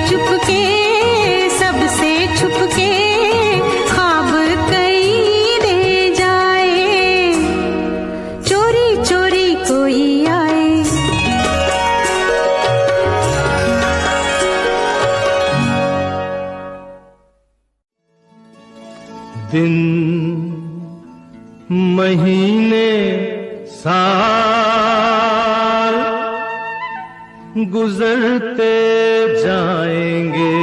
चुपके, सबसे छुपके ख्वाब कई दे जाए, चोरी चोरी कोई आए। दिन महीने साल गुजरते जाएंगे,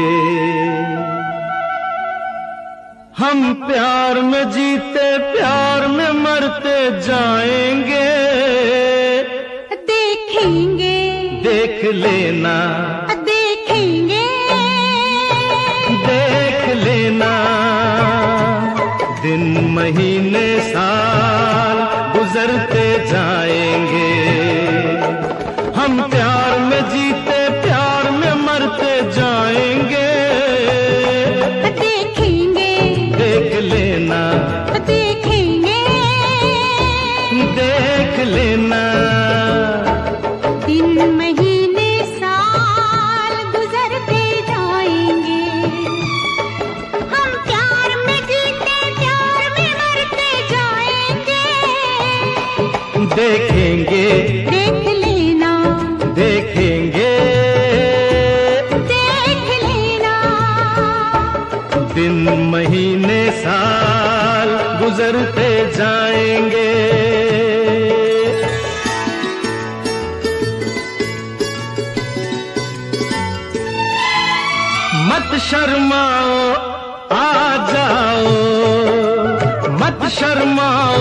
हम प्यार में जीते प्यार में मरते जाएंगे। देखेंगे, देख लेना, देखेंगे, देख लेना। दिन महीने साल गुजरते जाएंगे, हम प्यार में जीते प्यार में मरते जाएंगे। देखेंगे, देख लेना, देखेंगे, देख लेना। दिन महीने साल गुजरते जाएंगे, हम प्यार में जीते प्यार में मरते जाएंगे। देखेंगे, देख लेना, देखेंगे, देख लेना। दिन महीने साल गुजरते जाएंगे। मत शर्माओ आ जाओ, मत शर्माओ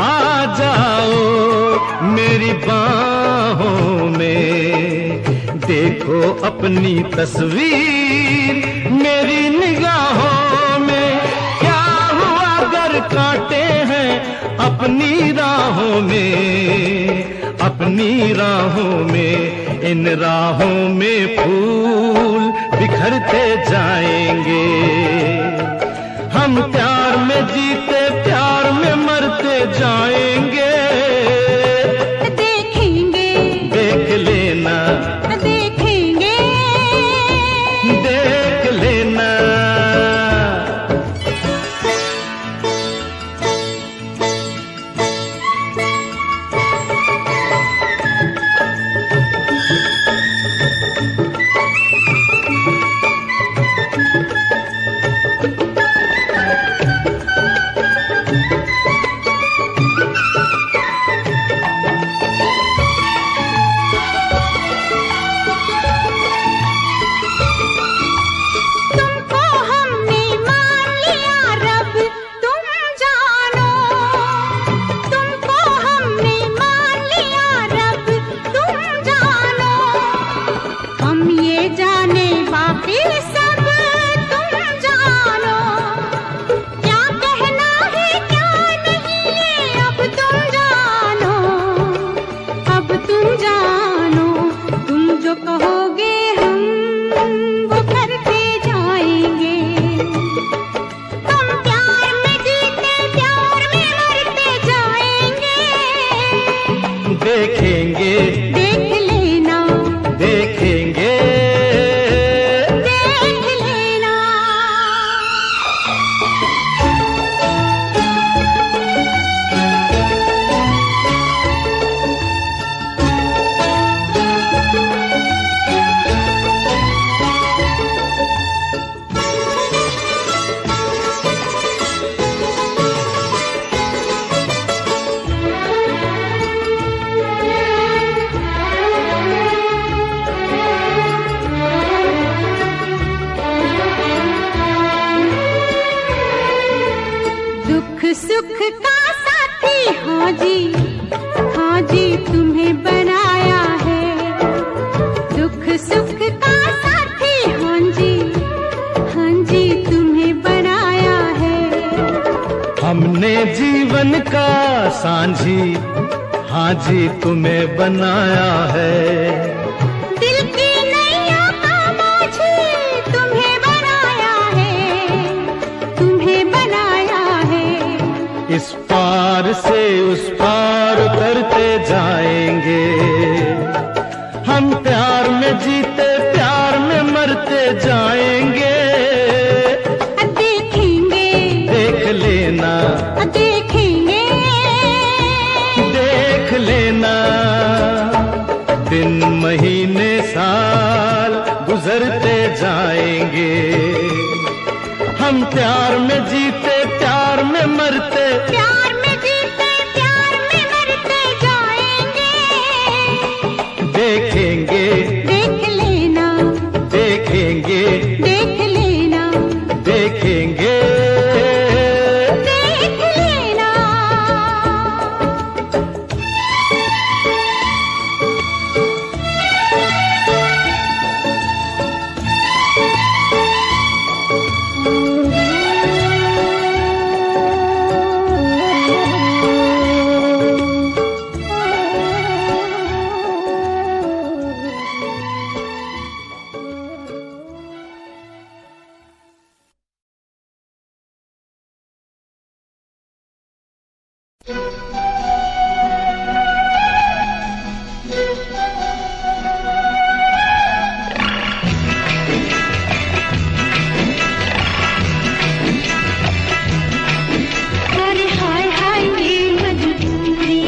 आ जाओ मेरी बाहों में। देखो अपनी तस्वीर मेरी निगाहों में। क्या हुआ अगर कांटे हैं अपनी राहों में, अपनी राहों में। इन राहों में फूल बिखरते जाएंगे, हम प्यार में जीते प्यार में मरते जाएंगे। देखेंगे, देख लेना, देखेंगे, देख लेना। तुमको हमने मान लिया रब तुम जानो, तुमको हमने मान लिया रब तुम जानो। हम ये जाने बाकी सब तुम जानो, क्या कहना है क्या नहीं ये अब तुम जानो, अब तुम जानो। तुम जो कहोगे हम वो करते जाएंगे, हम प्यार में जीते प्यार में मरते जाएंगे। देखेंगे, देख लेना, देखेंगे, देख लेना। दुख सुख का साथी हाँ जी, हाँ जी तुम्हें बनाया है। दुख सुख का साथी हाँ जी, हाँ जी तुम्हें बनाया है। हमने जीवन का सांझी हाँ जी तुम्हें बनाया है। दिल की नैया का माझी तुम्हें बनाया है, तुम्हें बनाया है। इस पार से उस पार करते जाएंगे, हम प्यार में जीते प्यार में मरते प्यार में जीते प्यार में मरते, प्यार में जीते प्यार में मरते जाएंगे। देखेंगे देख लेना, देखेंगे देख लेना, देखेंगे देख लेना। अरे हाय हाय ये मजबूरी,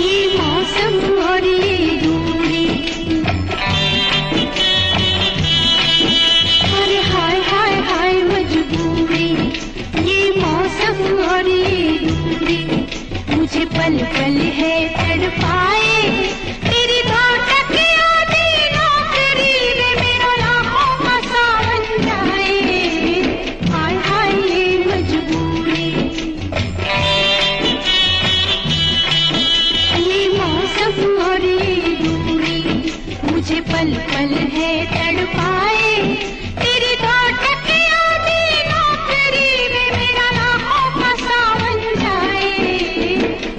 ये मौसम और ये दूरी। अरे हाय हाय हाय मजबूरी, ये मौसम और ये दूरी। मुझे पल पल है तड़पाए, तेरी धड़कन आदि नौकरी में मेरा लाखों का सावन जाए। हाय हाय ये मजबूरी, ये मौसम और ये दूरी। मुझे पल पल है तड़पाए, तेरी धड़कन आदि नौकरी में मेरा लाखों का सावन जाए।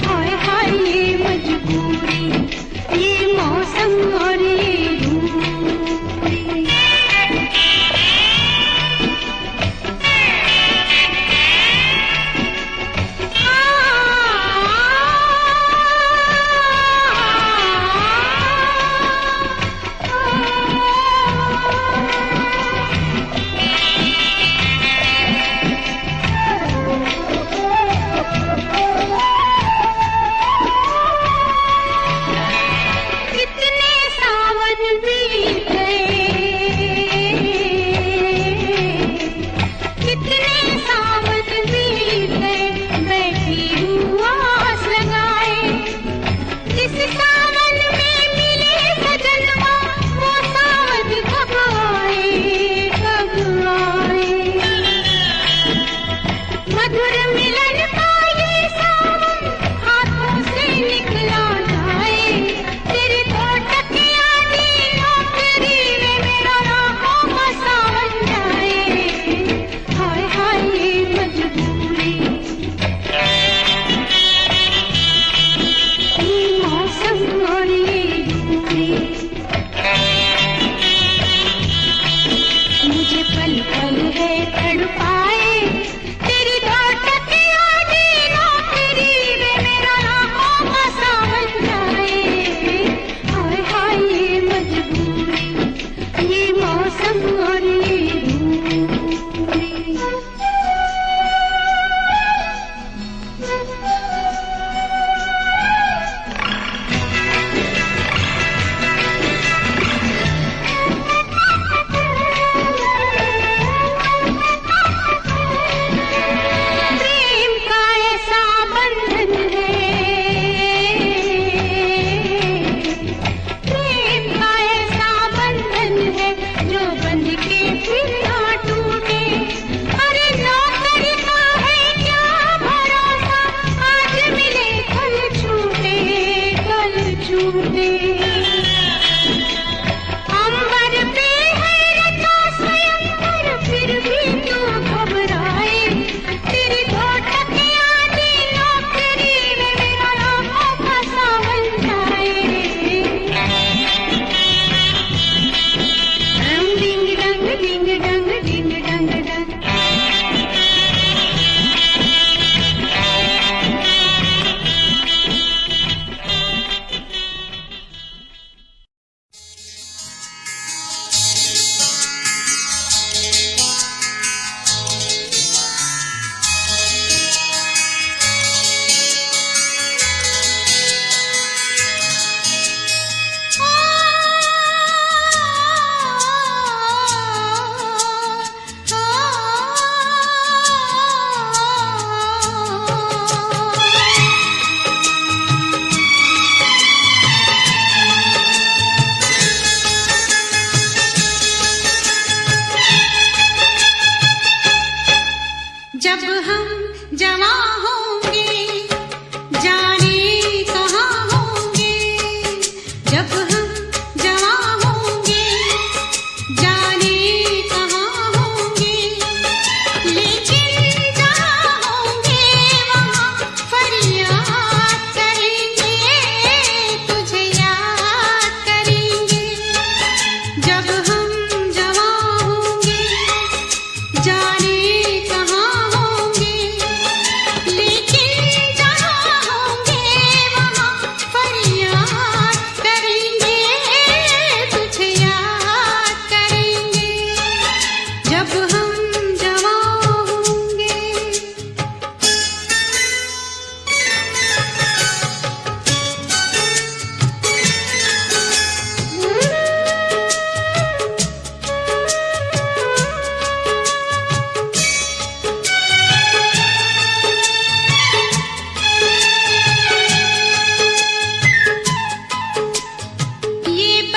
हाय हाय ये मजबूरी, ये मौसम और ये दूरी। आ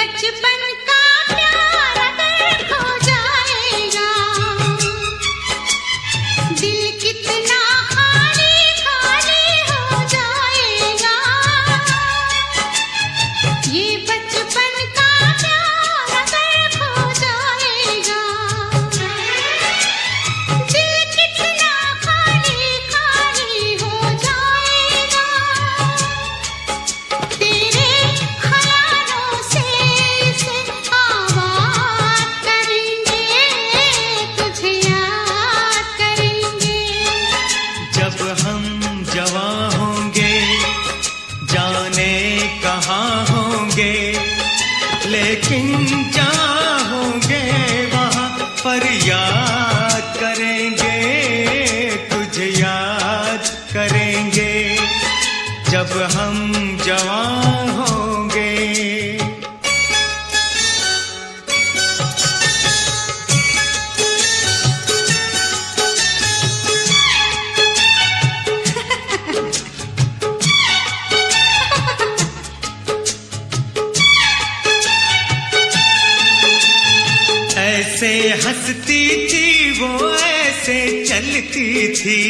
बचपन का प्यार अगर खो जाएगा, दिल कितना खाली खाली हो जाएगा। ये बचपन का प्यार अगर खो जाएगा, दिल कितना खाली खाली हो जाएगा। तेरे ख्यालों से इसे आबाद करेंगे, तुझे याद करेंगे। जब हम जवां होंगे जाने कहाँ होंगे, लेकिन जहाँ होंगे वहाँ पर याद करेंगे, तुझे याद करेंगे। जब हम जवां होंगे। ऐसे हंसती थी वो, ऐसे चलती थी,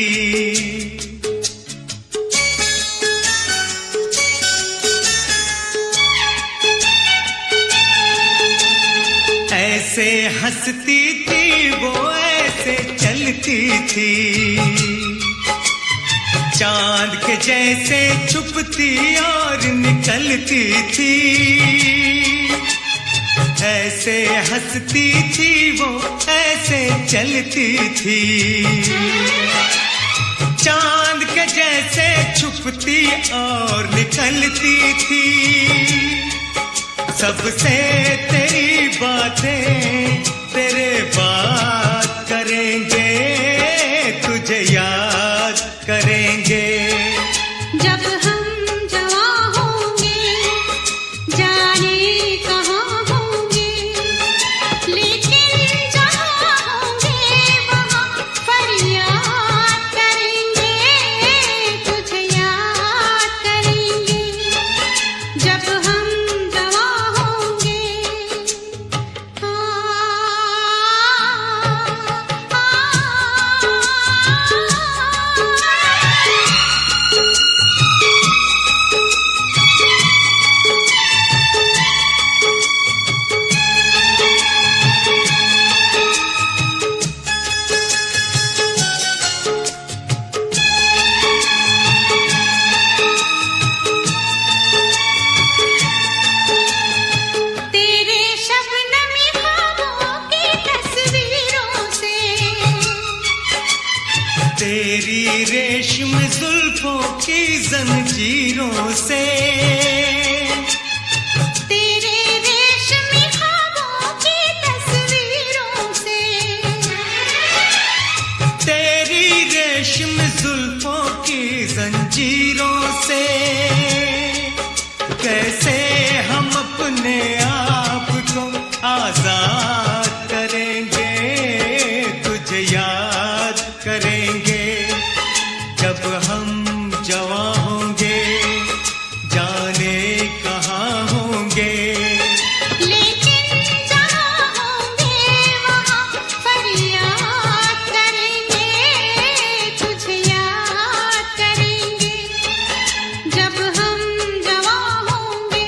ऐसे हंसती थी वो, ऐसे चलती थी। चांद के जैसे छुपती और निकलती थी, ऐसे हंसती थी वो, ऐसे चलती थी। चांद के जैसे छुपती और निकलती थी। सबसे तेरी बातें तेरे बात करेंगे, तुझे याद करेंगे। जब हम जवां होंगे जाने कहाँ होंगे, लेकिन जहाँ होंगे वहाँ फरियाद करेंगे, तुझे याद करेंगे। जब हम जवां होंगे। तेरे शबनमी ख्वाबों की तस्वीरों से, तेरी रेशम जुल्फों की जंजीरों से, तेरे रेशमी ख्वाबों की तस्वीरों से, तेरी रेशम जुल्फों की जंजीरों से। कैसे हम अपने आप को आजाद करेंगे, तुझे याद करेंगे। जब हम जवां होंगे जाने कहाँ होंगे, लेकिन जहाँ होंगे वहाँ फरियाद करेंगे, तुझे याद करेंगे। जब हम जवां होंगे।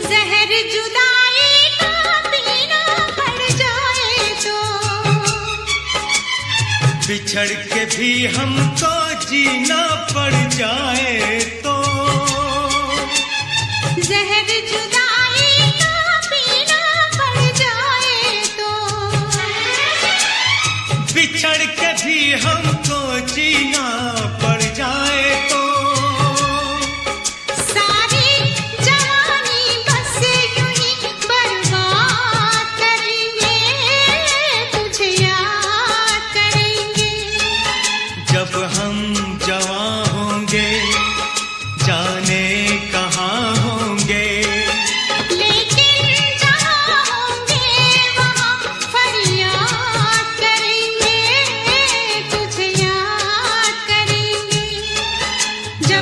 जहर जुदाई का पीना पड़ जाए तो, बिछड़ के भी हमको जीना पड़ जाए तो। जहर जुदाई का पीना पड़ जाए तो, बिछड़ के भी हमको जीना पड़ जाए तो। सारी जवानी बस यूं ही बर्बाद करेंगे, तुझे याद करेंगे। जब हम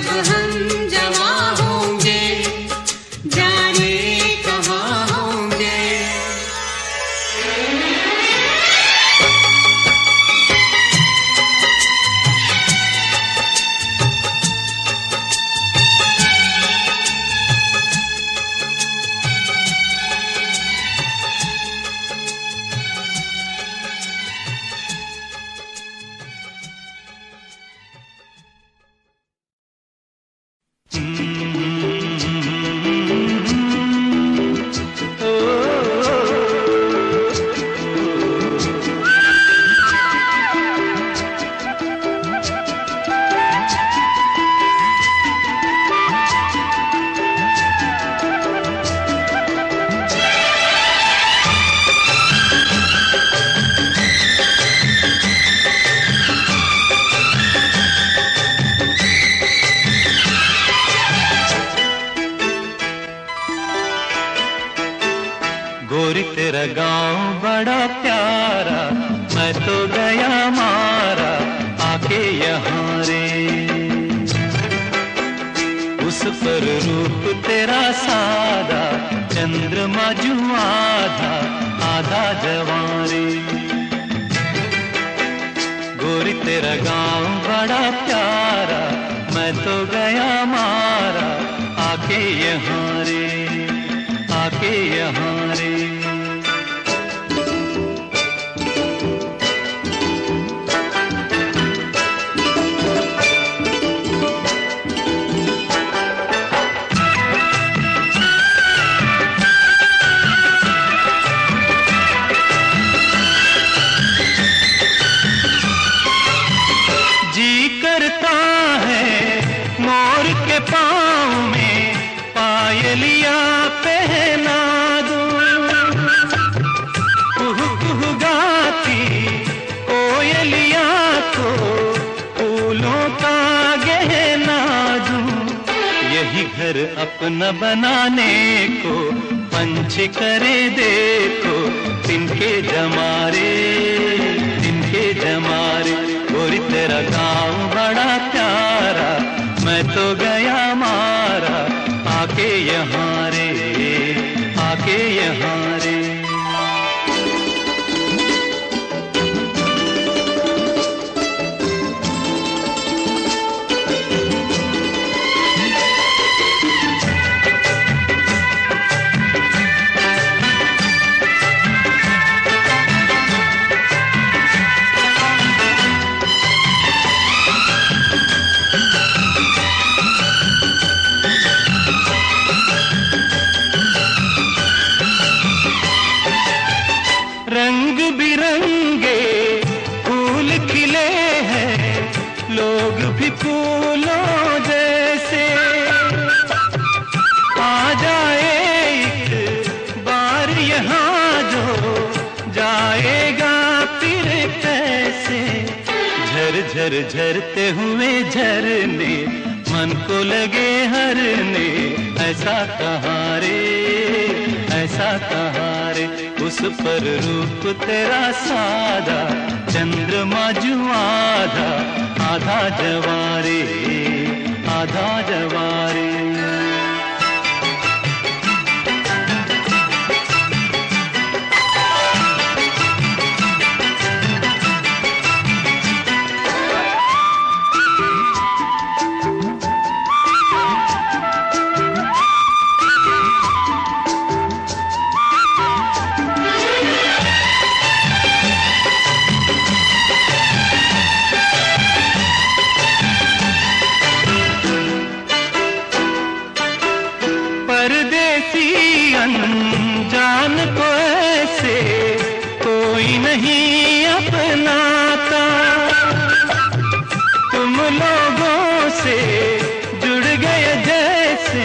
जब हम जवां होंगे, जाने कहाँ होंगे। गोरी तेरा गांव बड़ा प्यारा, मैं तो गया मारा आके यहाँ रे। उस पर रूप तेरा सादा, चंद्रमा जू आधा आधा जवां रे। गोरी तेरा गांव बड़ा प्यारा, मैं तो गया मारा आके यहाँ रे, आके यहाँ रे। जी करता है मोर के पाँव में पायलिया पहना दूं, कुहू कुहू गाती कोयलिया को फूलों का गहना दूं। यही घर अपना बनाने को पंछी करे देखो, तिनके जमारे, तिनके जमारे। गोरी तेरा गाँव बड़ा प्यारा, मैं तो गया मारा आके यहाँ रे, आके यहाँ रे। रंग बिरंगे फूल खिले हैं, लोग भी फूलों जैसे। आ जाए एक बार यहाँ जो, जाएगा फिर कैसे। झर झर झरते हुए झरने, मन को लगे हरने, ऐसा कहाँ रे, ऐसा कहाँ रे। उस पर रूप तेरा सादा, चंद्रमा जू आधा आधा जवारे, आधा जवारे। अनजान को ऐसे कोई नहीं अपनाता, तुम लोगों से जुड़ गए जैसे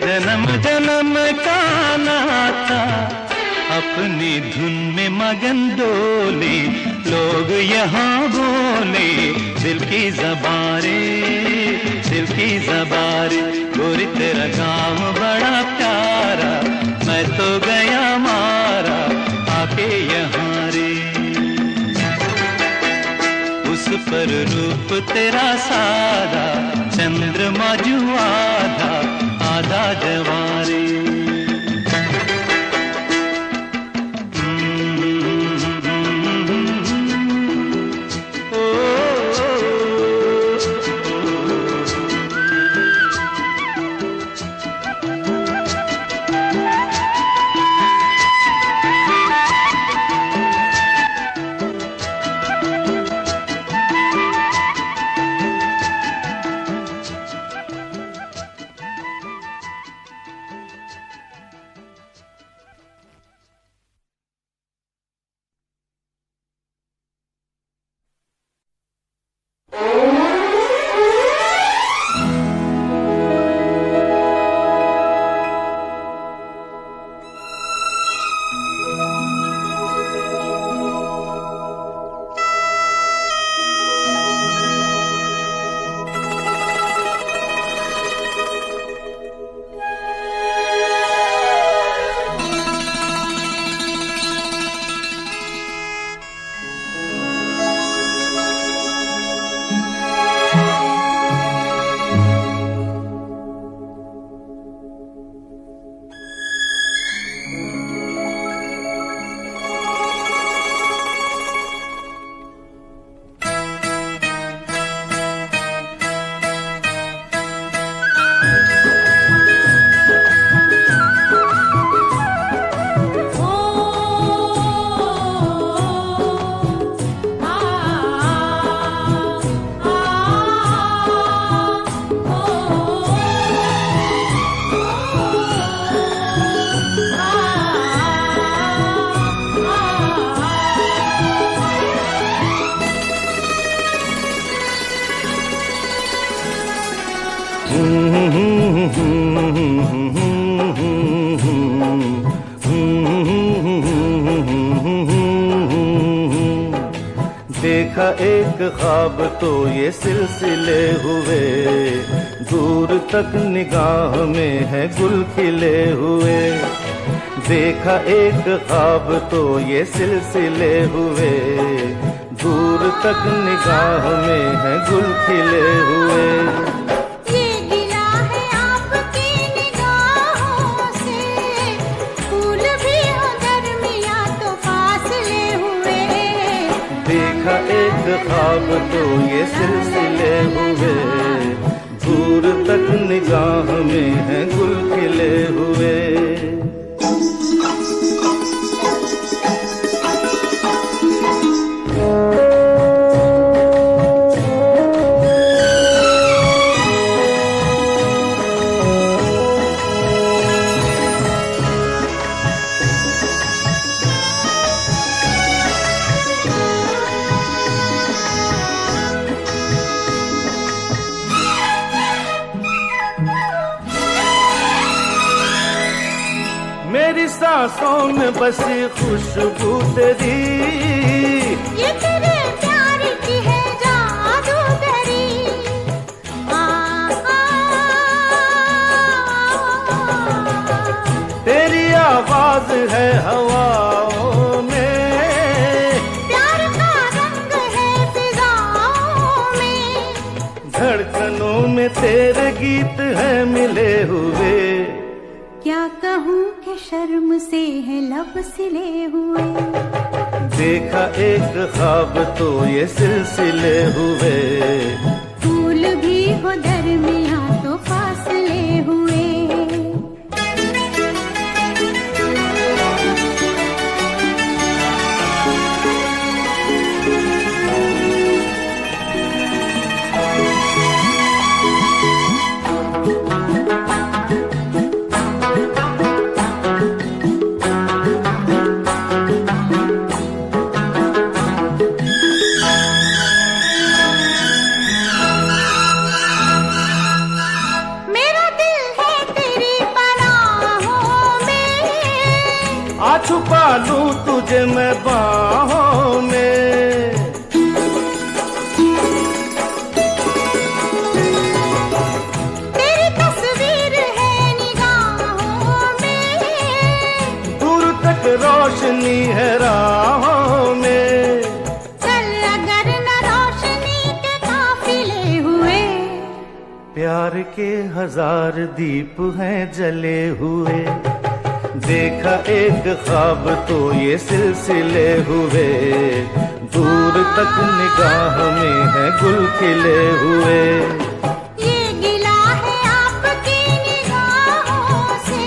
जन्म जन्म का नाता। अपनी धुन में मगन डोले लोग यहाँ बोले, दिल की ज़बारे, दिल की ज़बारे। गोरी तेरा गाँव बड़ा प्यारा, मैं तो गया मारा आके यहाँ रे। उस पर रूप तेरा सादा, चंद्रमा बाजू आधा आधा जवारे। देखा एक ख्वाब तो ये सिलसिले हुए, दूर तक निगाह में है गुल खिले हुए। देखा एक ख्वाब तो ये सिलसिले हुए, दूर तक निगाह में है गुल खिले हुए। एक ख्वाब तो ये सिलसिले हुए, दूर तक निगाह में है गुल खिले हुए। मेरी सांसों में बसी खुशबू तेरी, ये तेरे प्यार की है जादूगरी। तेरी आवाज है हवाओं में, प्यार का रंग है फिजाओं में। धड़कनों में तेरे गीत है मिले हुए। क्या कहूँ कि शर्म से है लब सिले हुए। देखा एक ख्वाब तो ये सिलसिले हुए, फूल भी हो दरमियाँ तो फासले हुए। छुपा लूं तुझे मैं बाहों में, तेरी तस्वीर है निगाहों में। दूर तक रोशनी है राहों में। चल अगर न रोशनी के काफिले हुए, प्यार के 1000 दीप हैं जले हुए, देखा एक ख्वाब तो ये सिलसिले हुए, दूर तक निगाह में है गुल खिले हुए। ये गिला है आपकी निगाहों से,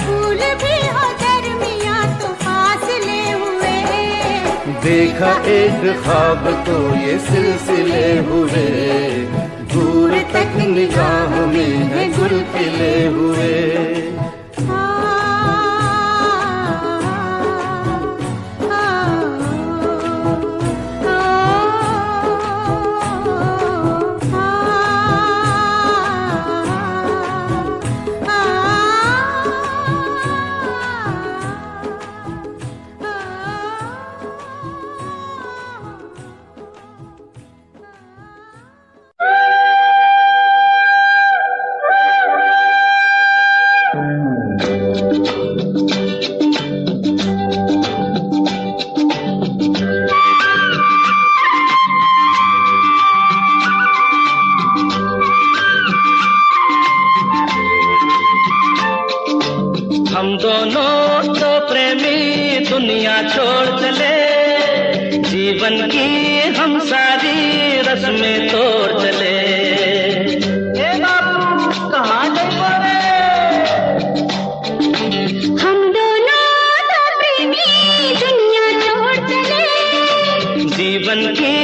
फूल भी हो दरमियां तो फासले हुए। देखा एक ख्वाब तो ये सिलसिले हुए, दूर तक निगाह में है गुल खिले हुए। हम दोनों तो प्रेमी दुनिया छोड़ चले, जीवन की हम सारी रस्में तोड़ चले। ए बाबू कहाँ गए बोले? हम दोनों तो प्रेमी दुनिया छोड़ चले, जीवन की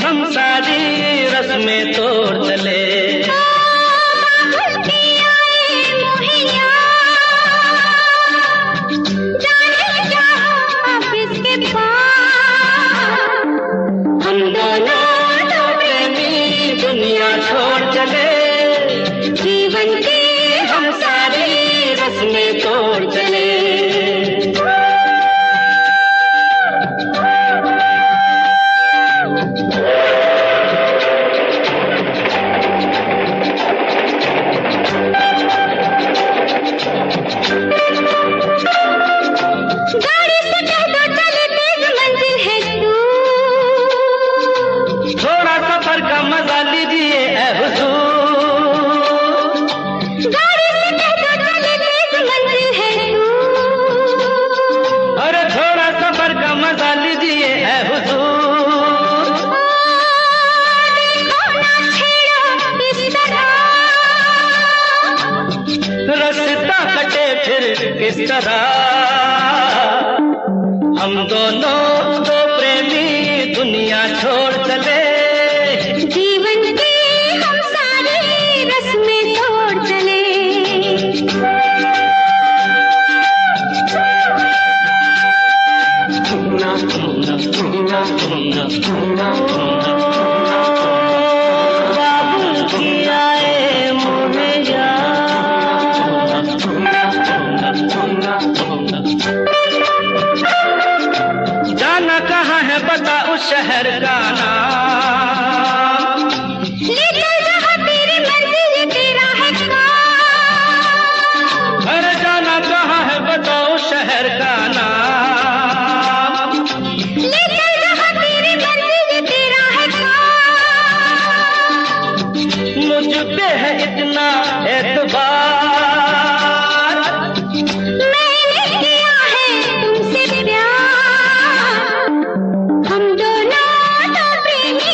हम सारी रस्में तोड़ चले। हम दोनों तो प्रेमी दुनिया छोड़ चले, जीवन की हम सारी रस्में तोड़ चले। गाड़ी से कह दो चले तेज मंजिल है तू, थोड़ा सफर का मजा लीजिए ऐ हुजूर। गाड़ी से कह दो चले तेज मंजिल है तू, अरे थोड़ा सफर का मजा लीजिए ऐ हुजूर। देखो ना छेड़ो इस तरह, रास्ता कटे फिर किस तरह। हम दोनों तो प्रेमी दुनिया छोड़ चले, जीवन की हम सारी रस्में तोड़ चले। बाबुल की आए मोहे जाना कहाँ है बता उस शहर का नाम, ले चल जहाँ तेरी मर्जी ये तेरा है काम। अरे जाना कहाँ है बता उस शहर का नाम। ले चल जहाँ तेरी मर्जी ये तेरा है काम। मुझ पे है इतना एतबार, मैंने किया है तुमसे प्यार। हम दोनों तो प्रेमी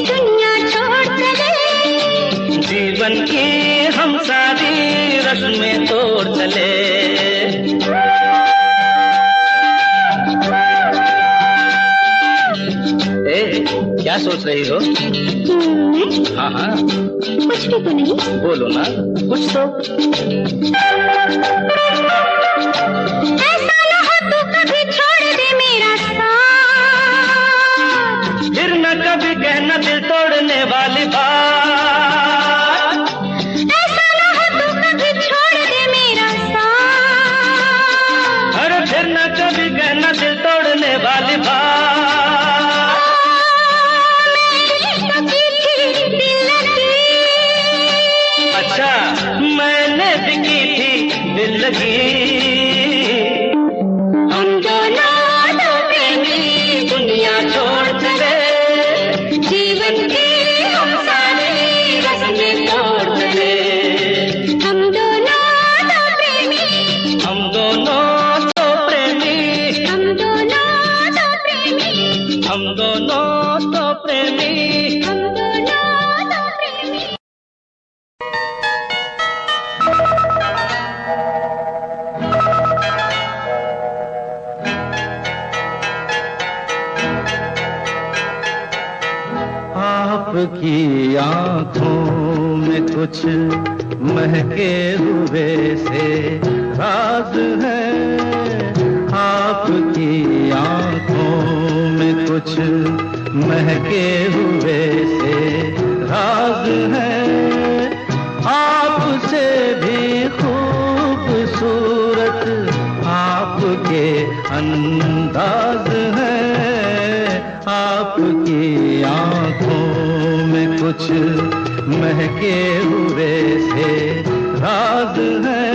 दुनिया छोड़ चले, जीवन की हम सारी रस्में तोड़ चले। ए, क्या सोच रही हो? हाँ हाँ कुछ भी तो नहीं। बोलो ना कुछ तो। ऐसा न हो तू कभी छोड़ दे मेरा साथ, फिर न कभी कहना दिल तोड़ने वाली बात। ऐसा न हो तू कभी छोड़ दे मेरा साथ। अरे फिर न कभी कहना दिल तोड़ने वाली बात। मैंने तो की थी दिल लगी, अच्छा मैंने भी की थी दिल लगी। हम दोनों तो प्रेमी दुनिया छोड़ चले, जीवन की हम सारी रस्में तोड़ आपकी आंखों में कुछ महके हुए से राज है, आपकी आंखों में कुछ महके हुए से राज है, आपसे भी खूबसूरत आपके अंदाज है, आपकी आंखों में कुछ महके हुए से राज है।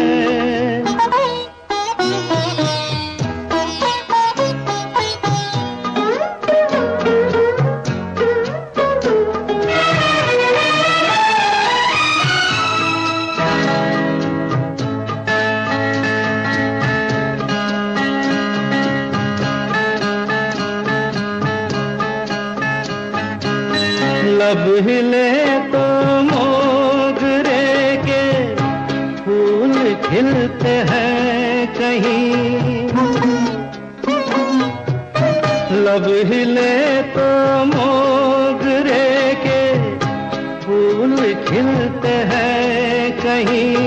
लब हिले तो मोगरे के फूल खिलते हैं कहीं, लब हिले तो मोगरे के फूल खिलते हैं कहीं,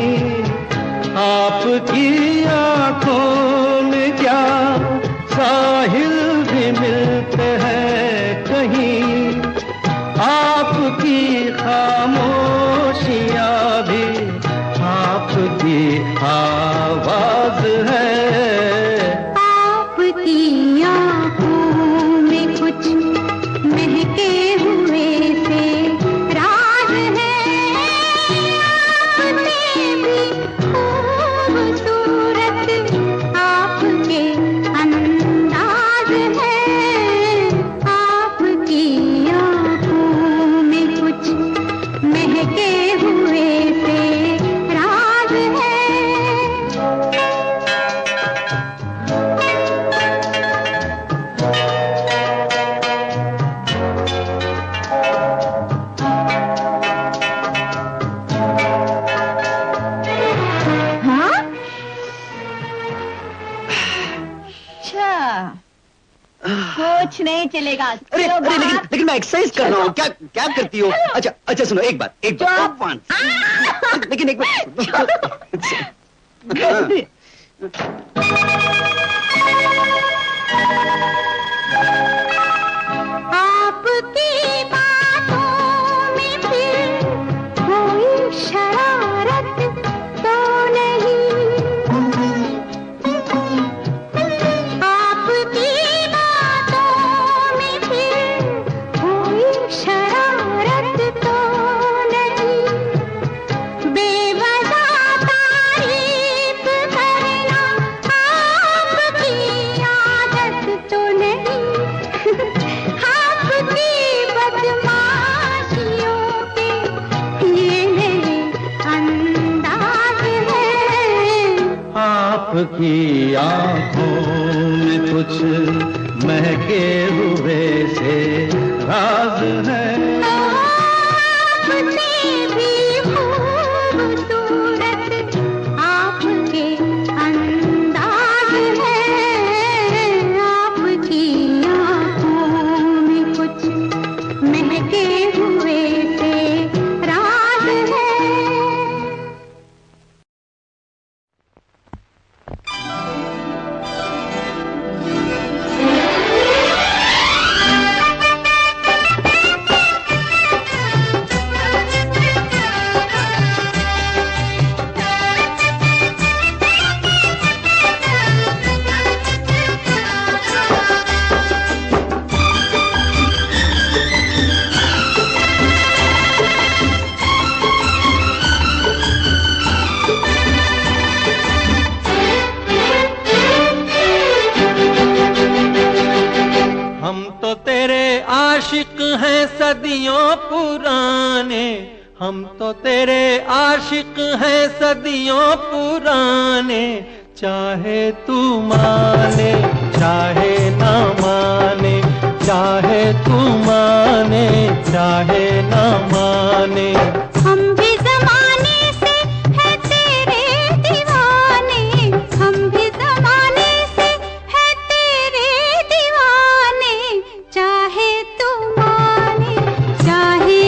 आपकी आंखों में क्या साहिल भी मिलते हैं कहीं, आपकी खामोशियाँ भी आपकी आवाज है, आपकी आँखों में कुछ महके हुए से राज है, आपसे भी खूबसूरत आपके अंदाज है, आपकी महके हुए से राज है। हाँ? अच्छा, कुछ नहीं चलेगा। अरे लेकिन मैं एक्सरसाइज कर रहा हूँ। क्या क्या करती हो? अच्छा सुनो, एक बात लेकिन एक आपकी बातों में फिर कोई शरारत तो नहीं, आपकी बातों में फिर कोई शरारत तो नहीं, बेवजह तारीफ करना आपकी आदत तो नहीं, आपकी बदमाशियों के ये मेरे अंदाज है, आपकी आंखों में कुछ महके हुए से राज है, आपसे भी खूबसूरत आपके अंदाज है, आपकी आँखों में कुछ महके हुए से राज है। हम तो तेरे आशिक हैं सदियों पुराने, हम तो तेरे आशिक हैं सदियों पुराने, चाहे तू माने चाहे ना माने, चाहे तू माने चाहे ना माने, हम भी ज़माने से है तेरे दीवाने, हम भी ज़माने से है तेरे दीवाने, चाहे तू माने चाहे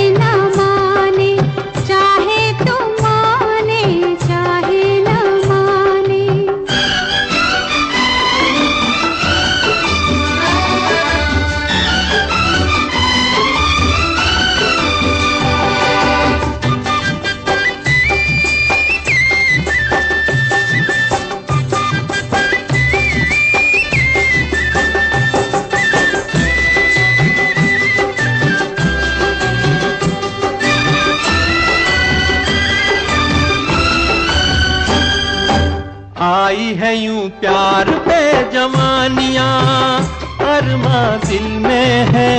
आई है यूं प्यार पे जवानियां, अरमा दिल में है,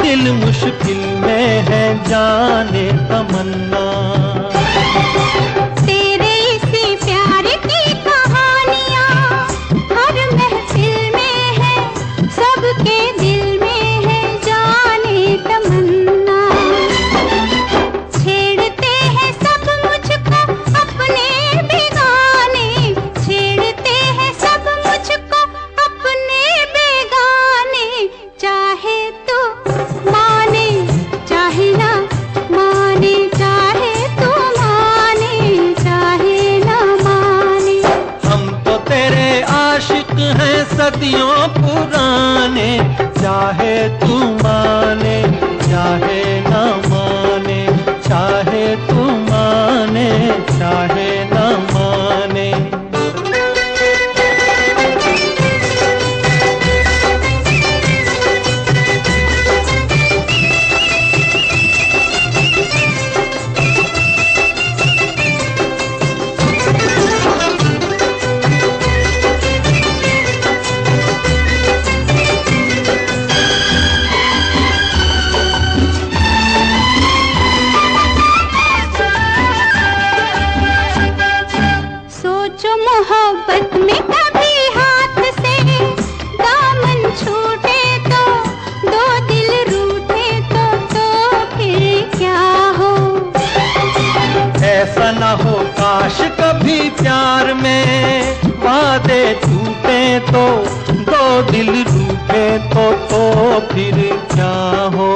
दिल मुश्किल में है, जाने तमन्ना। तेरे इसी प्यार की कहानियां हर महफिल में है, सबके दिल में है, जाने तमन्ना। छेड़ते हैं सब मुझको अपने बेगाने, छेड़ते हैं सब मुझको अपने बेगाने, चाहे तो माने चाहे ना माने, चाहे तो माने चाहे ना माने। हम तो तेरे आशिक हैं सदियों पुराने, चाहे तू माने चाहे ना माने, चाहे तू माने चाहे ना माने। सोचो मोहब्बत में कभी हाथ से दामन छूटे तो, दो दिल रूठे तो फिर क्या हो। ऐसा ना हो काश कभी प्यार में वादे टूटे तो, दो दिल रूठे तो फिर क्या हो।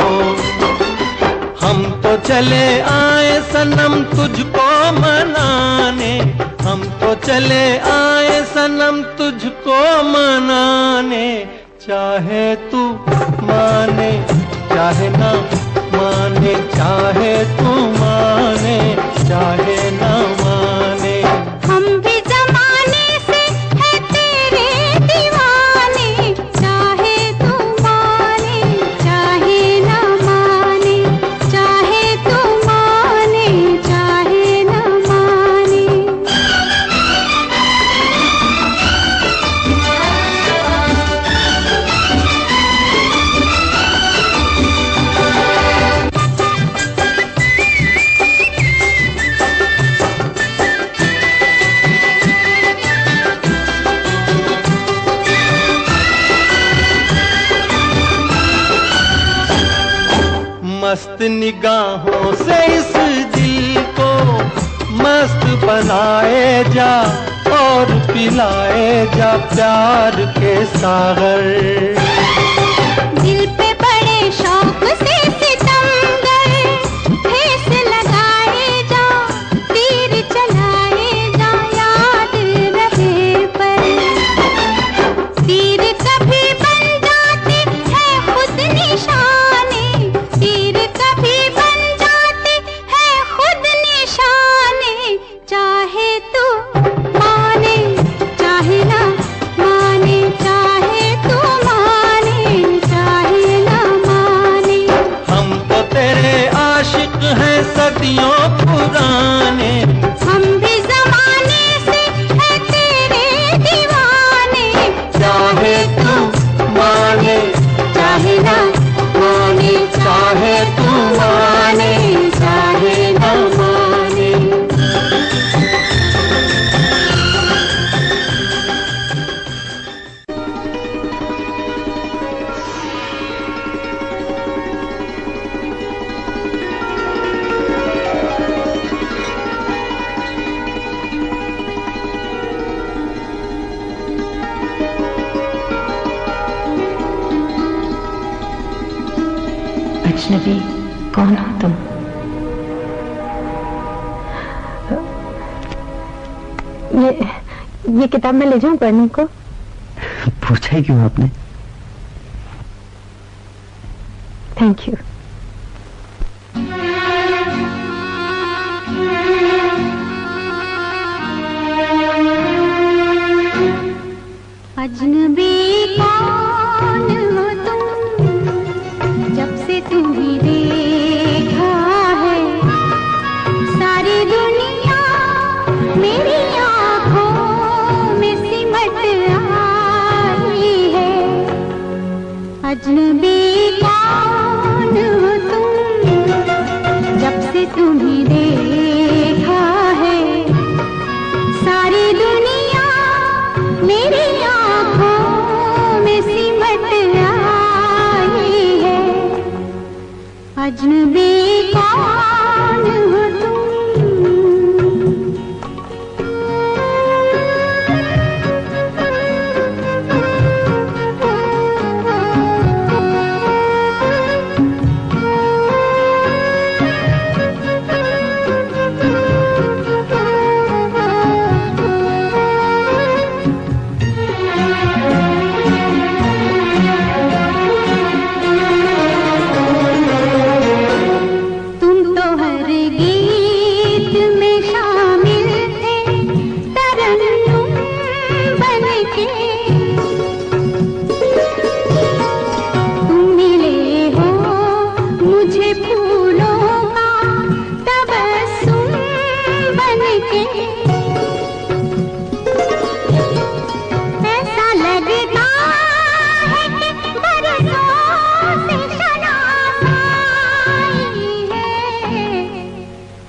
हम तो चले आए सनम तुझको मनाने, हम तो चले आए सनम तुझको मनाने, चाहे तू माने चाहे ना माने, चाहे तू माने चाहे ना माने। हम भी जमाने से है तेरे दीवाने, चाहे तू माने चाहे ना माने, चाहे तू माने चाहे ना माने। मस्त निगाहों से इस दिल को मस्त बनाए जा, और पिलाए जा प्यार के सागर। दिल पे बड़े शौक से सितमगर ठेस लगाए जा, तीर चलाए जा, याद रहे पर। तीर कभी बन जाते हैं खुद निशाने, तीर कभी बन जाते हैं खुद निशाने, चाहे तू माने चाहे ना माने, चाहे तू माने चाहे ना माने। हम तो तेरे आशिक हैं सदियों पुराने, हम भी जमाने से है तेरे दीवाने, चाहे तू माने चाहे ना माने, चाहे तू माने चाहे ना माने। अजनबी कौन हो तुम? ये किताब मैं ले जाऊं पढ़ने को? पूछा ही क्यों आपने? Thank you. अजनबी कौन हो तुम, जब से तुम्हें देखा है, सारी दुनिया मेरी आँखों में अजनबी कौन हो तुम, जब से तुम्हें देखा है सारी दुनिया मेरी आँखों में सिमट आई है। अजनबी कौन हो तुम।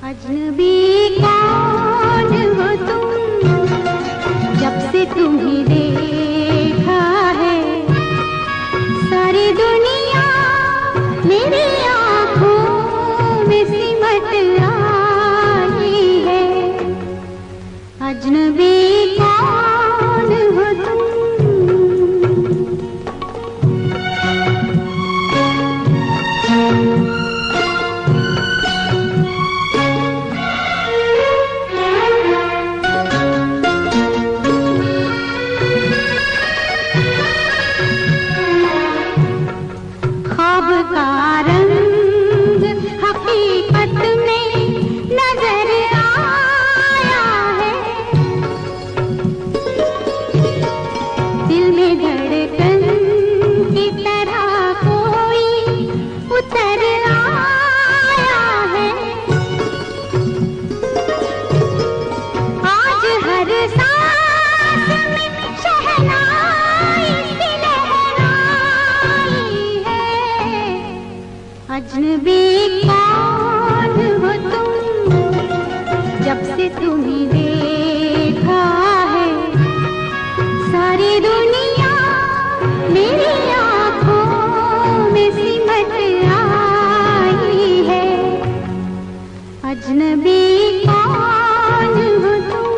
अजनबी कौन हो तुम, जब से तुम्हें देखा है सारी दुनिया मेरी आँखों में सिमट आई है। अजनबी कौन हो तुम। अजनबी कौन हो तुम, जब से तुम्हें देखा है सारी दुनिया मेरी आँखों में सिमट आई है। अजनबी कौन हो तुम।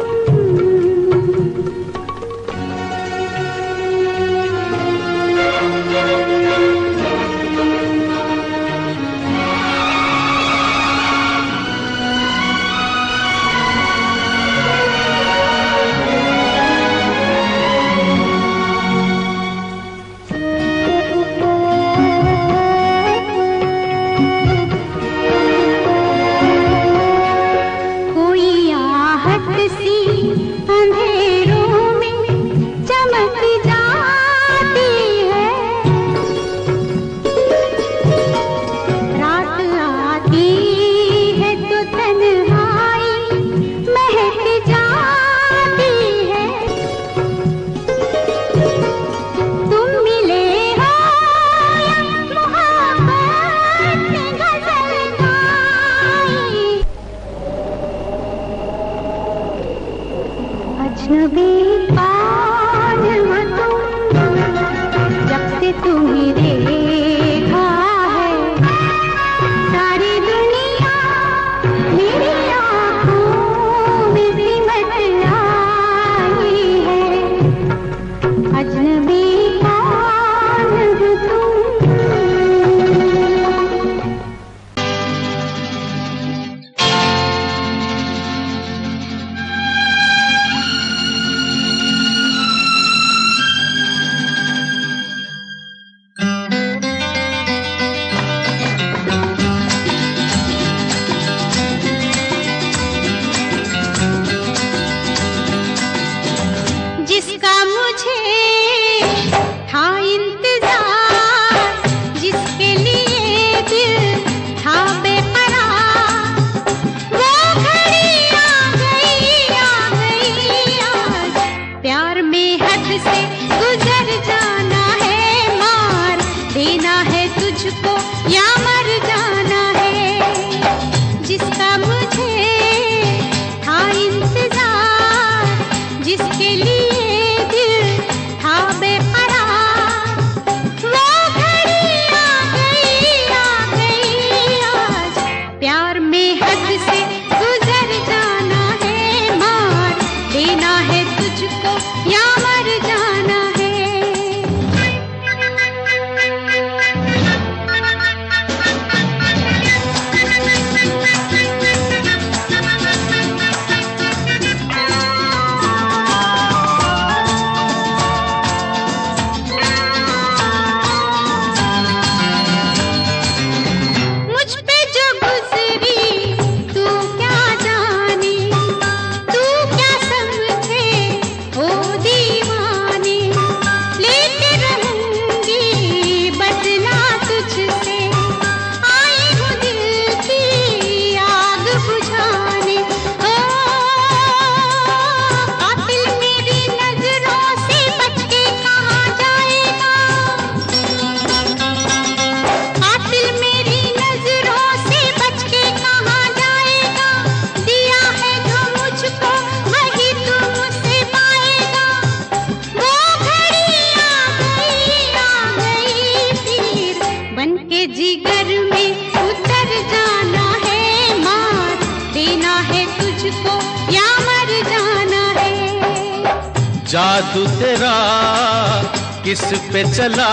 है तुझको या मर जाना है। जादू तेरा किस पे चला,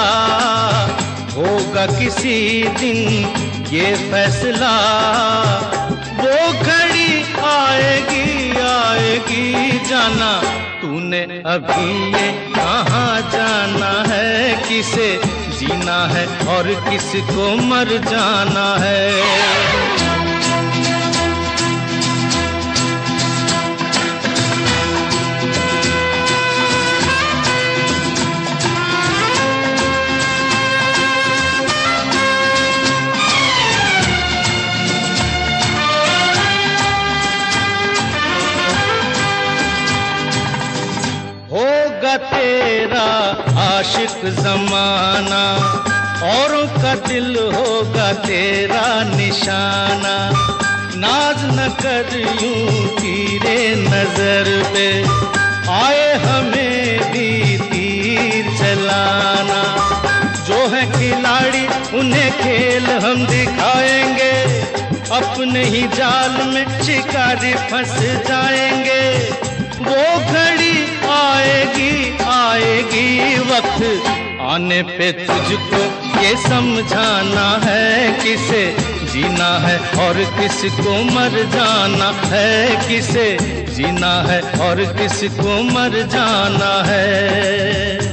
होगा किसी दिन ये फैसला। वो घड़ी आएगी आएगी जाना, तूने अभी ये कहाँ जाना है। किसे जीना है और किसको मर जाना है। होगा तेरा आशिक जमाना, औरों का दिल होगा तेरा निशाना। नाज न कर यूं तीरे नजर पे, आए हमें भी तीर चलाना। जो है खिलाड़ी उन्हें खेल हम दिखाएंगे, अपने ही जाल में शिकारी फंस जाएंगे। वो घड़ी आएगी आएगी, वक्त आने पे तुझको ये समझाना है। किसे जीना है और किसको मर जाना है। किसे जीना है और किसको मर जाना है।